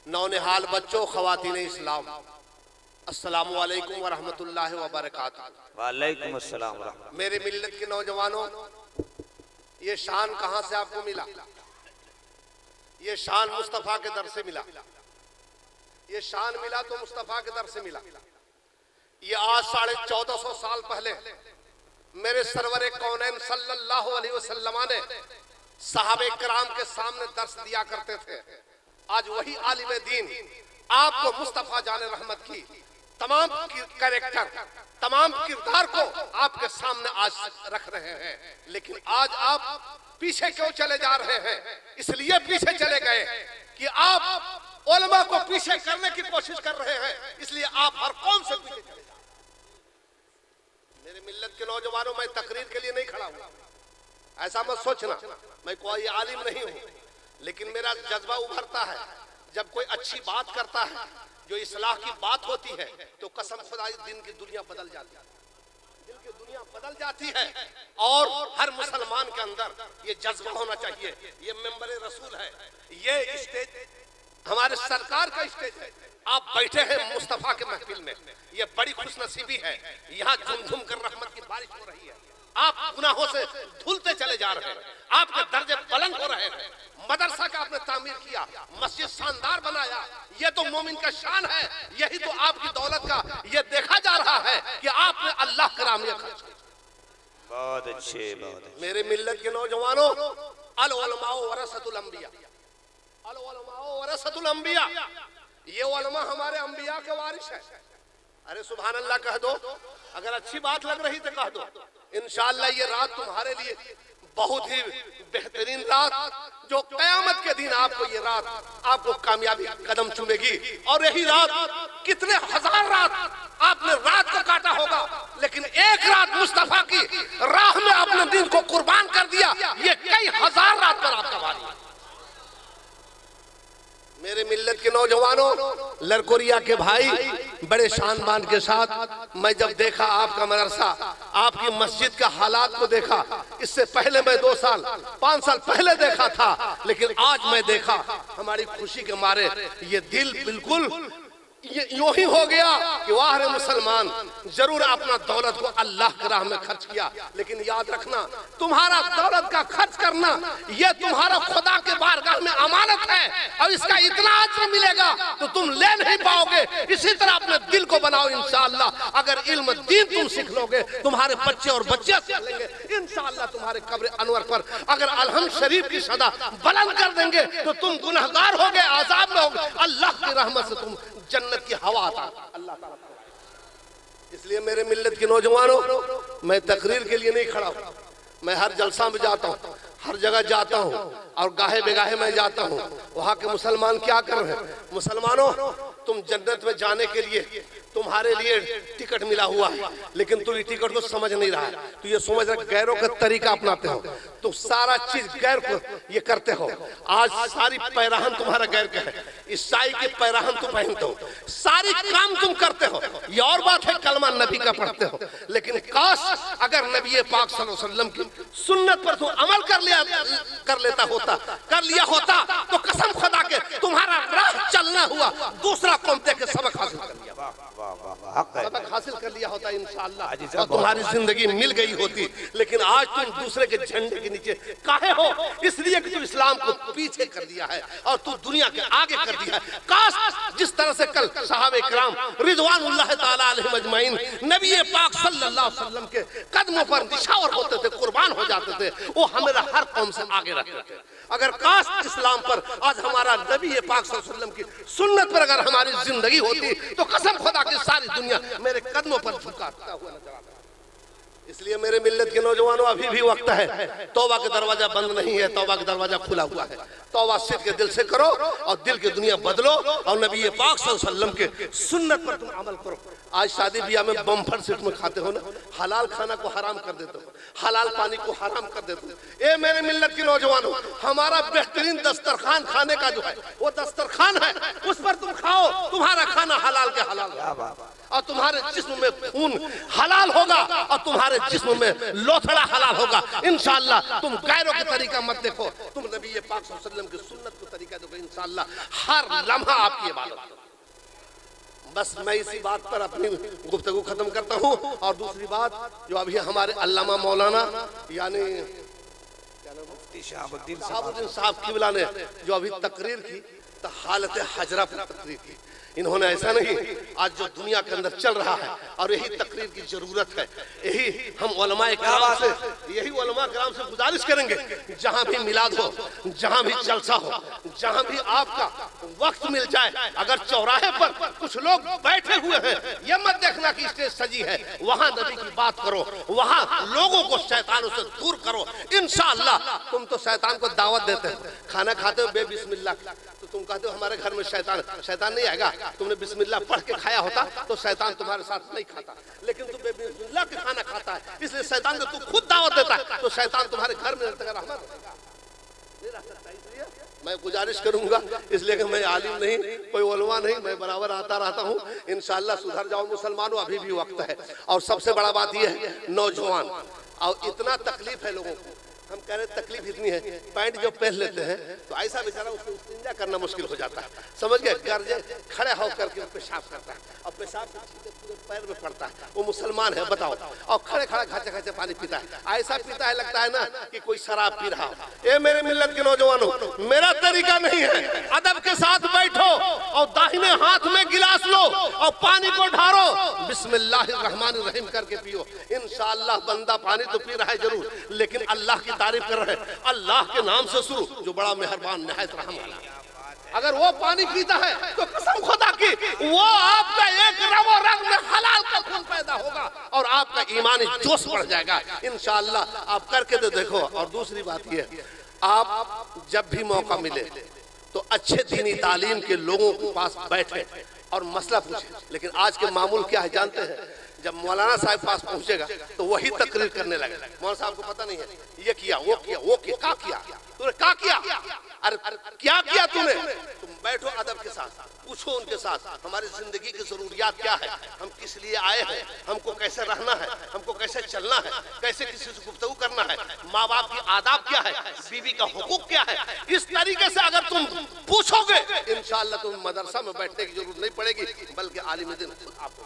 नौनिहाल बच्चों, ख़वातीन इस्लाम, अस्सलामु अलैकुम व रहमतुल्लाहि व बरकातुहू। वालेकुम अस्सलाम। मेरे मिल्लत के नौजवानों, ये शान कहाँ से आपको मिला? ये शान मुस्तफ़ा के दर से मिला। ये शान मिला तो मुस्तफ़ा के दर से मिला। ये आज 1450 साल पहले मेरे सरवरे कौनैन सल्लल्लाहु अलैहि वसल्लम ने सहाबे कराम के सामने दर्श दिया करते थे। आज वही आलिम दीन आपको मुस्तफ़ा जाने रहमत की तमाम कैरेक्टर, तमाम किरदार को आपके सामने आज रख रहे हैं। लेकिन आज आप पीछे क्यों चले जा रहे हैं? इसलिए पीछे चले गए कि आप उलमा को पीछे करने की कोशिश कर रहे हैं, इसलिए आप हर कौम से पीछे चले जा रहे हैं। मेरे मिल्लत के नौजवानों, मैं तकरीर के लिए नहीं खड़ा हूं, ऐसा मत सोचना। मैं कोई आलिम नहीं हूं, लेकिन मेरा जज्बा उभरता है जब कोई अच्छी बात करता है, जो इस्लाह की बात होती है, तो कसम खुदा दिन की दुनिया बदल जाती है, दिल की दुनिया बदल जाती है। और हर मुसलमान के अंदर ये जज्बा होना चाहिए। ये मेंबर रसूल है, ये स्टेज हमारे सरकार का स्टेज है। आप बैठे हैं मुस्तफा के महफिल में, ये बड़ी खुशनसीबी है। यहाँ झुमझुम कर रहमत की बारिश हो रही है। आप गुनाहों से धुलते चले जा रहे हैं, आपके दर्जे बुलंद हो रहे हैं। मदरसा का आपने तामीर किया, मस्जिद शानदार बनाया, ये तो मोमिन का शान है। यही तो आपकी दौलत का ये देखा जा रहा है कि आपने अल्लाह का राह में खर्च किया। बहुत अच्छे, बहुत अच्छे। मेरे मिल्लत के नौजवानों, अल उलमा वरसतुल अंबिया, अल उलमा वरसतुल अंबिया, ये उलमा हमारे अंबिया के वारिस है। अरे सुभान अल्लाह कह दो, अगर अच्छी बात लग रही तो कह दो। इंशाअल्लाह ये रात तुम्हारे लिए बहुत ही बेहतरीन रात, जो कयामत के दिन आपको ये रात आपको कामयाबी कदम चूमेगी। और यही रात, कितने हजार रात आपने रात को काटा होगा, लेकिन एक रात मुस्तफा की राह में अपने दिन को कुर्बान कर दिया, ये कई हजार रात पर आपका वारी है। मेरे मिल्लत के नौजवानों, लड़कोरिया के भाई, बड़े शान बान के साथ मैं जब देखा आपका मदरसा, आपकी मस्जिद का हालात को देखा, इससे पहले मैं 2 साल 5 साल पहले देखा था, लेकिन आज मैं देखा, हमारी खुशी के मारे ये दिल बिल्कुल यूं ही हो गया कि वाह रे मुसलमान, जरूर अपना दौलत को अल्लाह की राह में खर्च किया। लेकिन याद रखना, तुम्हारा दौलत का खर्च करना ये तुम्हारा खुदा के बारगाह में अमानत है, और इसका इतना अज्र मिलेगा तो तुम ले नहीं पाओगे। इसी तरह अपने दिल को बनाओ, इंशाअल्लाह अगर इल्म दीन तुम सीख लोगे, तुम्हारे बच्चे और बच्चे सीख लेंगे, इंशाअल्लाह तुम्हारे कब्र अनवर पर अगर अलहम्द शरीफ की सदा बुलंद कर देंगे तो तुम गुनहगार हो गए, आजाब में होगे, अल्लाह की रहमत से तुम जन्नत की हवा आता अल्लाह ताला। इसलिए मेरे मिल्लत के नौजवानों, मैं तकरीर के लिए नहीं खड़ा हूं, मैं हर जलसा में जाता हूं, हर जगह जाता हूं, और गाहे बेगाहे मैं जाता हूं। वहां के मुसलमान क्या कर रहे हैं? मुसलमानों, तुम जन्नत में जाने के लिए तुम्हारे लिए टिकट मिला हुआ है, लेकिन तुम ये टिकट को समझ नहीं रहा है। तो ये समझ रहे गैरों का तरीका अपनाते हो, तो सारा चीज गैर को ये करते हो। आज सारी पैराहन तुम्हारा गैर का है, ईसाई की पैराहन तुम पहनते हो, सारी काम तुम करते हो। ये और बात है कलमा नबी का पढ़ते हो, लेकिन काश अगर नबी पाक सल्लल्लाहु अलैहि वसल्लम की सुन्नत पर तुम अमल कर लिया होता तो कसम खुदा के तुम्हारा राह चलना हुआ दूसरा कौम के सबक हासिल कर लिया, सबक हासिल कर लिया होता इंशाअल्लाह, और तुम्हारी जिंदगी मिल गई होती। लेकिन आज तुम दूसरे के झंडे के नीचे काहे हो? इसलिए कि तू इस्लाम को पीछे कर दिया है और तू दुनिया के आगे कर दिया है। काश जिस तरह से कल सहाबे किराम रिजवानुल्लाह ताला अलैहिम अजमईन नबी पाक सल्लल्लाहु अलैहि वसल्लम के कदमों पर निछावर होते थे, कुर्बान हो जाते थे, वो हमें हर कौम से आगे रखते थे। अगर काश इस्लाम पर आज हमारा नबी पाक सल्लल्लाहु अलैहि वसल्लम की सुन्नत पर अगर हमारी जिंदगी होती तो कसम खुदा की सारी दुनिया मेरे कदमों पर झुकाता हुआ नजर आता। इसलिए मेरे मिल्लत के नौजवानों, अभी भी वक्त है, तौबा का दरवाजा बंद नहीं है, तौबा का दरवाजा खुला हुआ है। तौबा सिद्ध के दिल से करो और दिल की दुनिया बदलो, और नबी पाक सल्लल्लाहु अलैहि वसल्लम के सुन्नत पर तुम अमल करो। आज शादी ब्याह में बम्फर सीट में खाते हो ना, हलाल खाना को हराम कर देते हो, हलाल पानी को हराम कर देते हो। ए मेरे मिल्लत के नौजवानों, हमारा बेहतरीन दस्तरखान खाने का जो है वो दस्तरखान है, उस पर तुम खाओ, तुम्हारा खाना हलाल के हलाल। और तुम्हारे जिस्म में खून हलाल होगा और तुम्हारे जिस्म में लोथड़ा हलाल होगा। इंशाअल्लाह तुम गैरों का तरीका मत देखो, तुम नबी पाक सल्लल्लाहु अलैहि वसल्लम की सुन्नत को तरीका देखो। इंशाअल्लाह हर लम्हा आपकी इबादत करो। बस मैं इसी बात पर अपनी गुफ्तगू खत्म करता हूँ। और दूसरी बात जो अभी हमारे अल्लामा मौलाना यानी शहाबुद्दीन साहब किबला ने जो अभी तकरीर की, तो हालत हजरा पर तकरीर की। इन्होंने ऐसा नहीं, आज जो दुनिया के अंदर चल रहा है और यही तकरीर की जरूरत है, यही हम उलमाए कराम से गुजारिश करेंगे, जहां भी मिलाद हो, जहां भी जलसा हो, जहां भी आपका वक्त मिल जाए, अगर चौराहे पर कुछ लोग बैठे हुए हैं, ये मत देखना कि स्टेज सजी है, वहां नबी की बात करो, वहां लोगों को शैतानों से दूर करो। इंशाअल्लाह तुम तो शैतान को दावत देते हो, खाना खाते हो बेबिस्मिल्लाह, तो तुम कहते हो हमारे घर में शैतान नहीं आएगा। तुमने बिस्मिल्लाह पढ़ के खाया होता तो शैतान तुम्हारे साथ नहीं खाता, लेकिन तुम बेबिस्मिल्लाह के खाना खाता है, इसलिए शैतान को तू खुद दावत देता है, तो शैतान तुम्हारे घर में नहीं रह सकता। इसलिए मैं गुजारिश करूंगा, इसलिए कि मैं आलिम नहीं, कोई उलमा नहीं, मैं बराबर आता रहता हूँ। इंशाअल्लाह सुधर जाओ मुसलमानों, अभी भी वक्त है। और सबसे बड़ा बात यह है, नौजवान और इतना तकलीफ है लोगों को, हम कह रहे तकलीफ इतनी है, पैंट जो पहन लेते हैं तो ऐसा बेचारा उसको इस्तिंजा करना मुश्किल हो जाता है, समझ गए। गर्जे खड़े होकर के पेशाब करता है और पेशाब पूरे पैर में पड़ता है, वो मुसलमान है बताओ, और खड़े खड़े खाचे खाचे पानी पीता है, ऐसा पीता है लगता है ना कि कोई शराब पी रहा हो। ये मेरे मिल्लत के नौजवानों, मेरा तरीका नहीं है। अदब के साथ बैठो और दाहिने हाथ में गिलास लो और पानी को ढारो, बिस्मिल्लाहिर्रहमानिर्रहीम करके पियो। इंशाअल्लाह बंदा पानी तो पी रहा है जरूर, लेकिन अल्लाह की तारीफ कर रहे हैं, अल्लाह के नाम से शुरू, जो बड़ा मेहरबान निहायत रहम वाला। अगर वो पानी पीता है तो कसम खुदा की वो आपका एक रग में हलाल का खून पैदा होगा और आपका ईमानी जोश बढ़ जाएगा। इंशाअल्लाह आप करके तो देखो। और दूसरी बात ये, आप जब भी मौका मिले तो अच्छे दीनी तालीम के लोगों के पास बैठे और मसला पूछे। लेकिन आज के मामूल क्या है जानते हैं, जब मौलाना साहब पास पहुंचेगा तो वही तकरीर करने लगे। मौलाना साहब को पता नहीं है, ये किया वो किया वो किया, क्या किया तूने, क्या किया, अरे क्या किया तूने। तुम बैठो अदब के साथ, पूछो उनके साथ हमारी जिंदगी की जरूरियात क्या है, हम किस लिए आए हैं, हमको कैसे रहना है, हमको कैसे चलना है, कैसे किसी से गुफ्तगू करना है, माँ बाप की आदाब क्या है, बीवी का हुकूक क्या है। इस तरीके से अगर तुम पूछोगे इंशाअल्लाह तुम मदरसा में बैठने की जरूरत नहीं पड़ेगी, बल्कि आलिम दीन आपको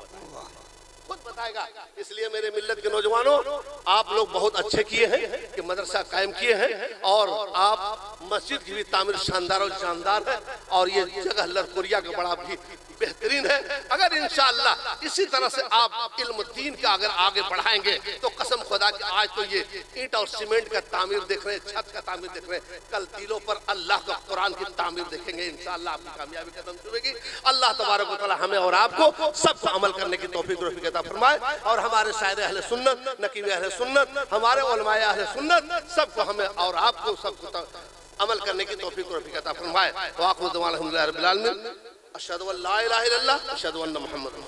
खुद बताएगा। इसलिए मेरे मिल्लत के नौजवानों, आप लोग बहुत अच्छे किए हैं कि मदरसा कायम किए हैं, और आप मस्जिद की भी तामीर शानदार और शानदार है, और ये जगह लरकुरिया का बड़ा भी बेहतरीन है। अगर इंशाअल्लाह इसी तरह से आप इल्म दीन का अगर आगे बढ़ाएंगे तो कसम खुदा की, आज तो ये ईंट और सीमेंट का तामीर देख रहे हैं, छत का तामीर देख रहे हैं, कल दिलों पर अल्लाह का कुरान की तामीर देखेंगे। इंशाअल्लाह आपकी कामयाबी कदम चुमेगी। अल्लाह तबारक व तआला हमें और आपको सबको अमल करने की तौफीक अता फरमाए, और हमारे शायर अहले सुन्नत, नकीब अहले सुन्नत, हमारे उलमाए अहले सुन्नत सबको हमें और आपको सबको अमल करने की तौफीक अता फरमाए। व आखिरु दुआ अल्हम्दुलिल्लाहि रब्बिल आलमीन। अशहदु अल्ला इलाहा इल्लल्लाह, अशहदु अन्ना मुहम्मदन